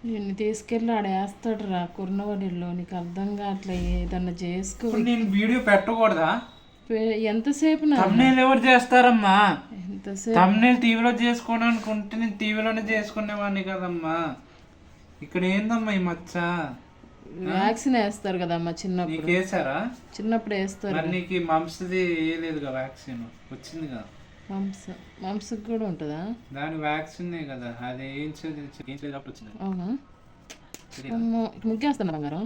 నిన్ను తీసుకెళ్ళి ఆడేస్తాడు రా కుర్నవాడిలో. నీకు అర్థం కావట్లే. ఏదన్నా చేసుకో. ఇప్పుడు నేను వీడియో పెట్టకూడదా? ఎంతసేపు నా తమ్నేల్ ఎవరు చేస్తారమ్మా? ఎంతసేపు తమ్నేల్ టీవీలో చేసుకోవడానికి ఉంటే నేను టీవీలోనే చేసుకునేవాడిని కదమ్మా. ఇక్కడ ఏందమ్మా ఈ మచ్చ? వ్యాక్సిన్ వేస్తారు కదమ్మా చిన్నప్పుడు. నీకు వేసారా? చిన్నప్పుడు వేస్తారు. మరి నీకు మమ్స్ది వేయలేదుగా వ్యాక్సిన్? వచ్చిందిగా. మమ్స్కి కూడా ఉంటుందా? దాని వ్యాక్సినే కదా అది. ఏంచేటప్పుడు వచ్చింది. అవునా? ముగ్గేస్తాను బంగారం.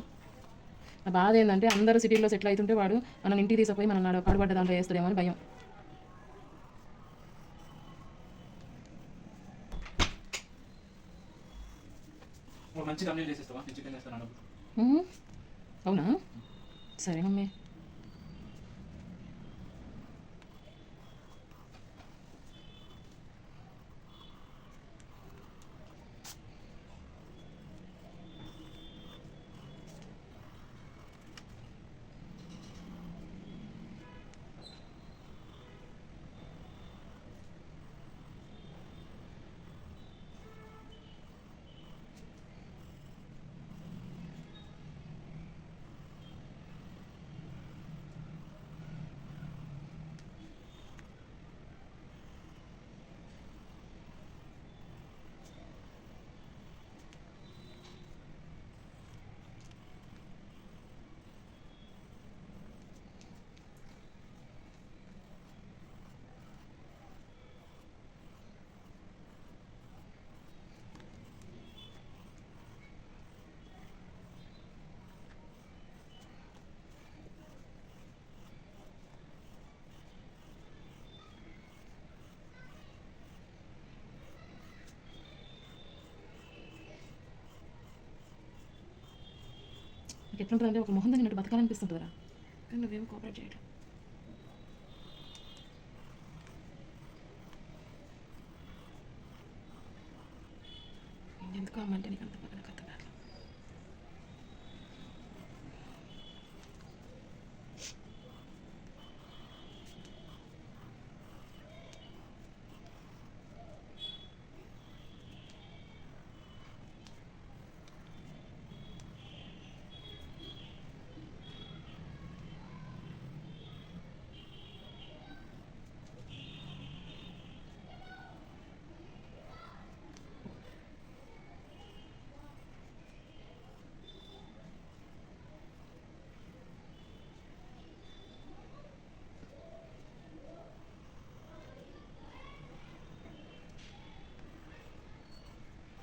నా బాధ ఏంటంటే అందరూ సిటీలో సెటిల్ అవుతుంటే వాడు మనం ఇంటికి తీసుకుపోయి మనం పాడుపడ్డ దాంట్లో వేస్తాడేమో అని భయం. మంచి తమ్నేల్ చేసేస్తావా? నేను చికెన్ చేస్తాను. అవునా? సరే మమ్మీ. నీకు ఎట్లుంటుందంటే ఒక మొహం తగినట్టు బతకాలనిపిస్తుంటుంది రా, కానీ నువ్వేమో కోఆపరేట్ చేయడం. ఎందుకు అమ్మంటే నీకు అంత పక్కన కథ కాదు.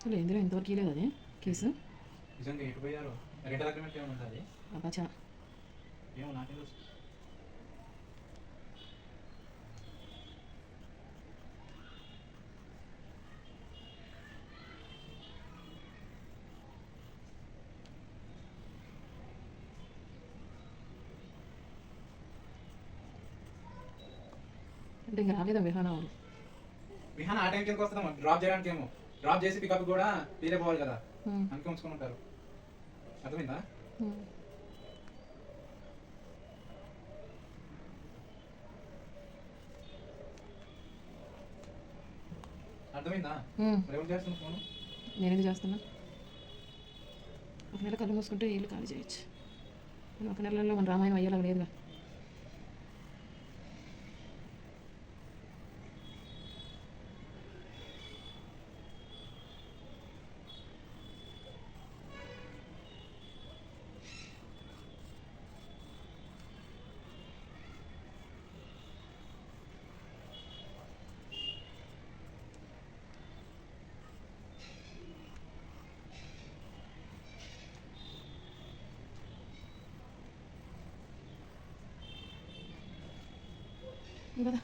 అసలు ఎందులో ఇంతవరకు లేదు అది కేసు. నిజంగా ఎటు పోయారు? రెంటల్ అగ్రిమెంట్ ఏమైనా ఉందా? అది అబ్బా ఏమో నాకేం తెలుసు. అంటే ఇంకా రాలేదా విహానా వాళ్ళు? విహాన్ ఆ టైంకి ఎందుకు వస్తుందమ్మా? డ్రాప్ చేయడానికి ఏమో. డ్రాప్ చేసి పికప్ కూడా తీరే పోవాలి కదా, అందుకే ఉంచుకొని ఉంటారు. అర్థమైందా? అర్థమైందా? మరి ఎవరు చేస్తున్నారు ఫోను? నేనేది చేస్తున్నా? ఒక నెల కళ్ళు మూసుకుంటే ఇల్లు ఖాళీ చేయొచ్చు. ఒక నెలలో మన రామాయణం అయ్యేలాగా లేదుగా. కదా